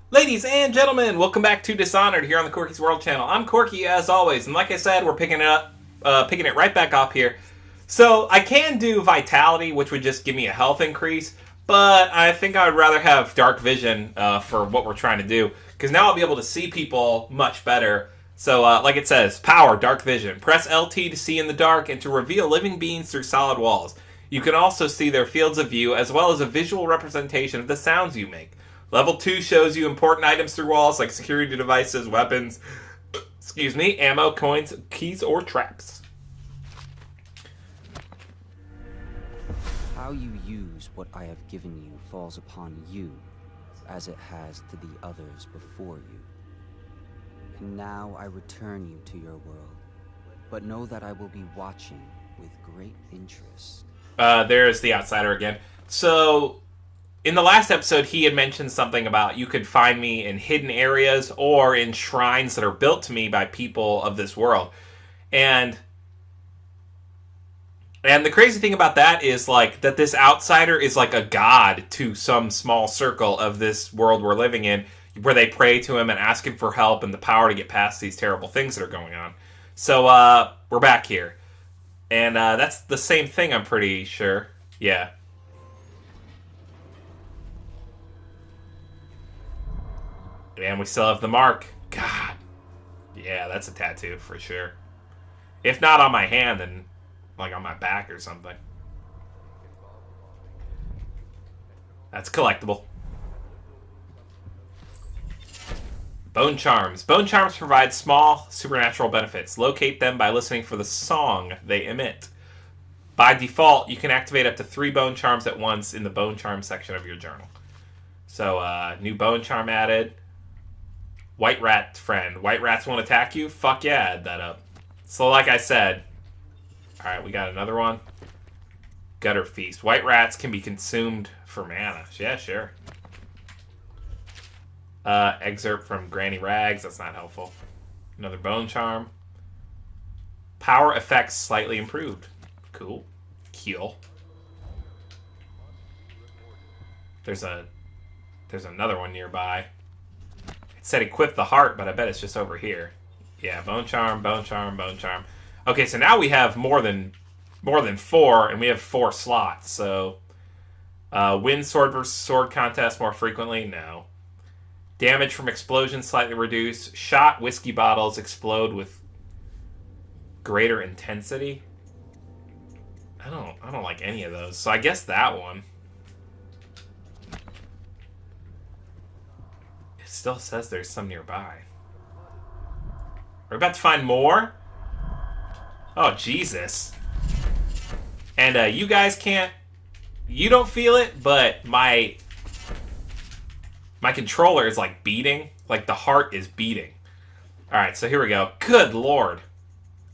Ladies and gentlemen, welcome back to Dishonored here on the Corky's World channel. I'm Corky as always, and like I said, we're picking it right back up here. So I can do Vitality, which would just give me a health increase, but I think I would rather have Dark Vision for what we're trying to do, because now I'll be able to see people much better. So, like it says, Power, Dark Vision. Press LT to see in the dark and to reveal living beings through solid walls. You can also see their fields of view, as well as a visual representation of the sounds you make. Level 2 shows you important items through walls like security devices, weapons, ammo, coins, keys, or traps. How you use what I have given you falls upon you, as it has to the others before you. And now I return you to your world, but know that I will be watching with great interest. There's the outsider again. So, in the last episode, he had mentioned something about you could find me in hidden areas or in shrines that are built to me by people of this world. And the crazy thing about that is like that this outsider is like a god to some small circle of this world we're living in, where they pray to him and ask him for help and the power to get past these terrible things that are going on. So we're back here. And that's the same thing, I'm pretty sure. Yeah. And we still have the mark. God. Yeah, that's a tattoo for sure. If not on my hand, then like on my back or something. That's collectible. Bone Charms. Bone Charms provide small supernatural benefits. Locate them by listening for the song they emit. By default, you can activate up to 3 Bone Charms at once in the Bone Charm section of your journal. So, new Bone Charm added. White Rat friend. White rats won't attack you? Fuck yeah, add that up. So like I said, alright, we got another one. Gutter Feast. White rats can be consumed for mana. Yeah, sure. Excerpt from Granny Rags. That's not helpful. Another Bone Charm. Power effects slightly improved. Cool. Keel. There's another one nearby. Said equip the heart, but I bet it's just over here. Yeah, Bone Charm, Bone Charm, Bone Charm. Okay, so now we have more than 4, and we have 4 slots. So, win sword versus sword contest more frequently? No. Damage from explosions slightly reduced. Shot whiskey bottles explode with greater intensity. I don't like any of those. So I guess that one. Still says there's some nearby. We're about to find more? Oh, Jesus. And you guys can't... You don't feel it, but my controller is like beating. Like the heart is beating. Alright, so here we go. Good lord.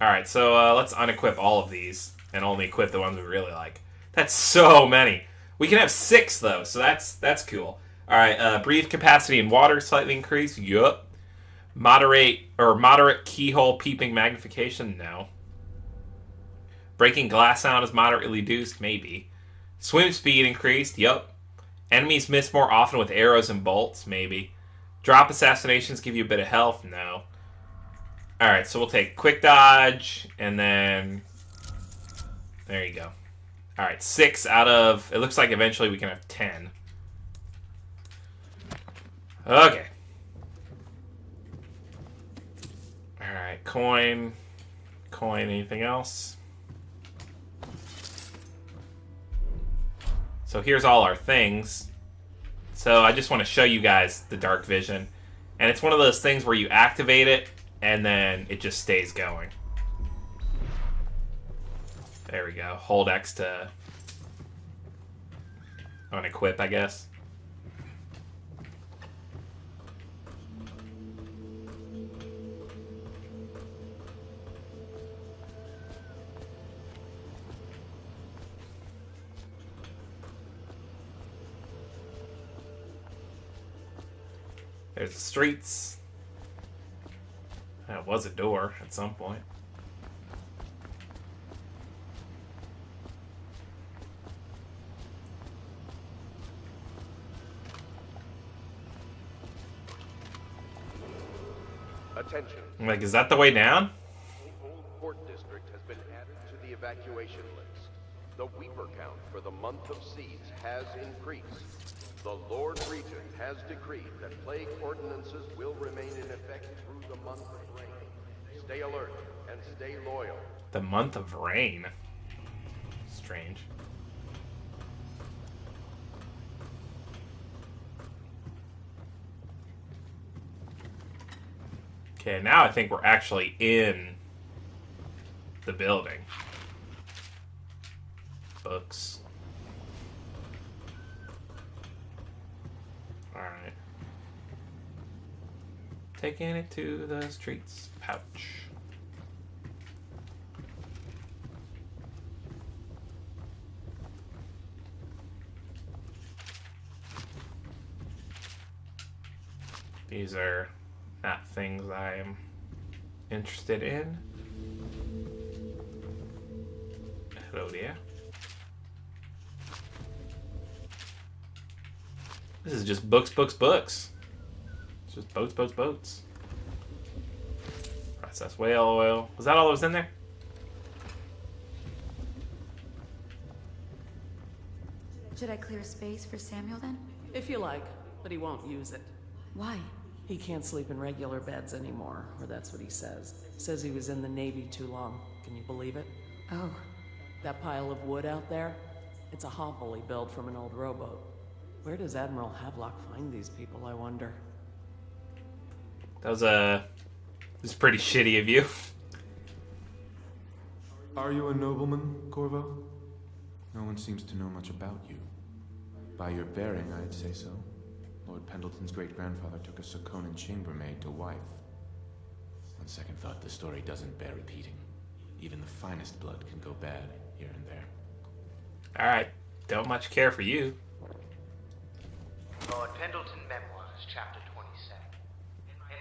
Alright, so let's unequip all of these and only equip the ones we really like. That's so many. We can have 6 though, so that's cool. Alright, breathe capacity in water slightly increased. Yup. Moderate keyhole peeping magnification? No. Breaking glass sound is moderately reduced? Maybe. Swim speed increased? Yup. Enemies miss more often with arrows and bolts? Maybe. Drop assassinations give you a bit of health? No. Alright, so we'll take quick dodge, and then... There you go. Alright, 6 out of... It looks like eventually we can have 10. Okay. Alright, coin. Coin, anything else? So here's all our things. So I just want to show you guys the dark vision. And it's one of those things where you activate it, and then it just stays going. There we go. Hold X to unequip, I guess. There's the streets. That was a door at some point. Attention. Like, is that the way down? The Old Port District has been added to the evacuation list. The Weeper count for the month of Seeds has increased. The Lord Regent has decreed that plague ordinances will remain in effect through the month of rain. Stay alert and stay loyal. The month of rain. Strange. Okay, now I think we're actually in the building. Books. Alright. Taking it to the streets. Pouch. These are not things I am interested in. Hello there. This is just books, books, books. It's just boats, boats, boats. Processed whale oil. Was that all that was in there? Should I clear space for Samuel then? If you like, but he won't use it. Why? He can't sleep in regular beds anymore, or that's what he says. Says he was in the Navy too long. Can you believe it? Oh. That pile of wood out there? It's a hovel he built from an old rowboat. Where does Admiral Havelock find these people, I wonder? That was pretty shitty of you. Are you a nobleman, Corvo? No one seems to know much about you. By your bearing, I'd say so. Lord Pendleton's great-grandfather took a Sokonan chambermaid to wife. On second thought, the story doesn't bear repeating. Even the finest blood can go bad here and there. Alright, don't much care for you. Lord Pendleton Memoirs, Chapter 27. In my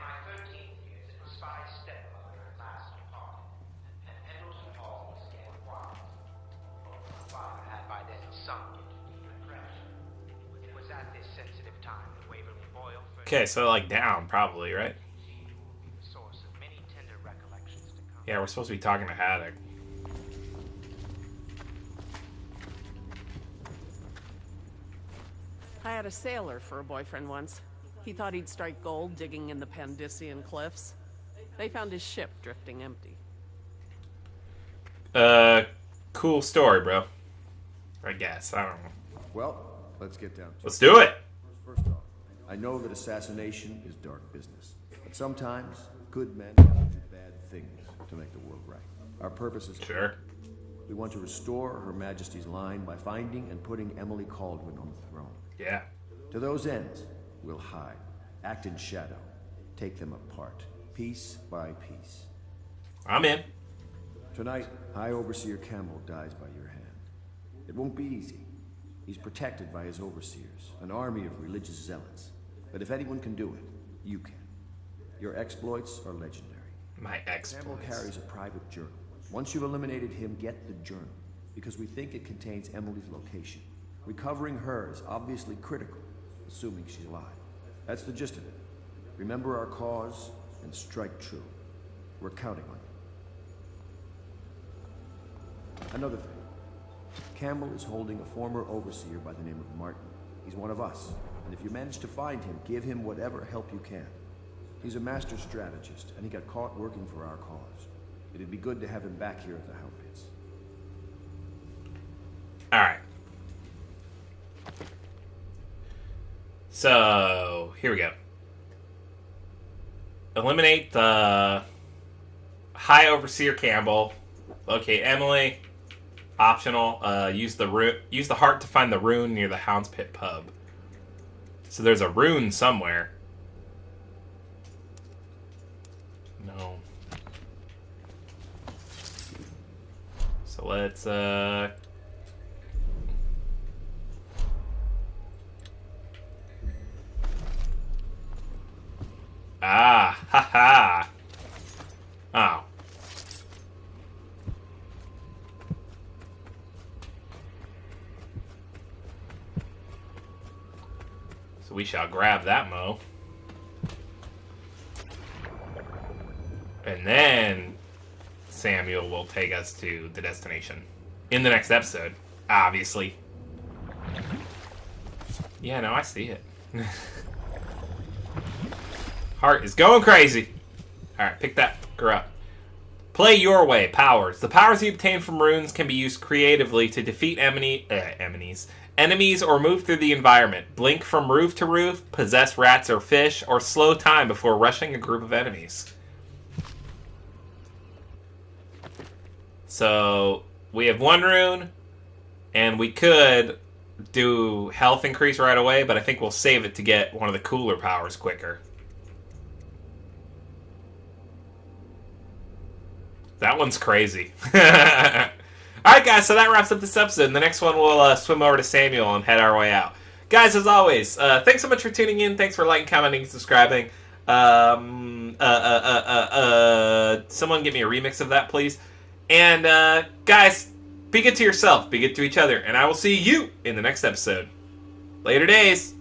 13 years, a despised stepmother at last departed, and Pendleton Hall was again quiet. My father had by then sunk into deep depression. It was at this sensitive time that Waverly Boyle first... Okay, so like down, probably, right? ...the source of many tender recollections to come. Yeah, we're supposed to be talking to Haddock. I had a sailor for a boyfriend once. He thought he'd strike gold digging in the Pandician cliffs. They found his ship drifting empty. Cool story, bro. I guess. I don't know. Well, let's get down to Let's do it! First off, I know that assassination is dark business, but sometimes good men have to do bad things to make the world right. Our purpose is Sure. we want to restore Her Majesty's line by finding and putting Emily Caldwin on the throne. Yeah. To those ends, we'll hide, act in shadow, take them apart, piece by piece. I'm in. Tonight, High Overseer Campbell dies by your hand. It won't be easy. He's protected by his overseers, an army of religious zealots. But if anyone can do it, you can. Your exploits are legendary. My Campbell exploits. carries a private journal. Once you've eliminated him, get the journal, because we think it contains Emily's location. Recovering her is obviously critical, assuming she's alive. That's the gist of it. Remember our cause and strike true. We're counting on you. Another thing. Campbell is holding a former overseer by the name of Martin. He's one of us, and if you manage to find him, give him whatever help you can. He's a master strategist, and he got caught working for our cause. It'd be good to have him back here at the Hound Pits. Alright. So, here we go. Eliminate the High Overseer Campbell. Locate Emily. Optional. Use the heart to find the rune near the Hound's Pit pub. So there's a rune somewhere. No. So let's Ah, haha. Oh. So we shall grab that mo. And then Samuel will take us to the destination. In the next episode, obviously. Yeah, no, I see it. Heart is going crazy. Alright, pick that fucker up. Play your way. Powers. The powers you obtain from runes can be used creatively to defeat enemies or move through the environment. Blink from roof to roof, possess rats or fish, or slow time before rushing a group of enemies. So, we have one rune, and we could do health increase right away, but I think we'll save it to get one of the cooler powers quicker. That one's crazy. Alright guys, so that wraps up this episode. In the next one, we'll swim over to Samuel and head our way out. Guys, as always, thanks so much for tuning in. Thanks for liking, commenting, subscribing. Someone get me a remix of that, please. And, guys, be good to yourself, be good to each other, and I will see you in the next episode. Later days.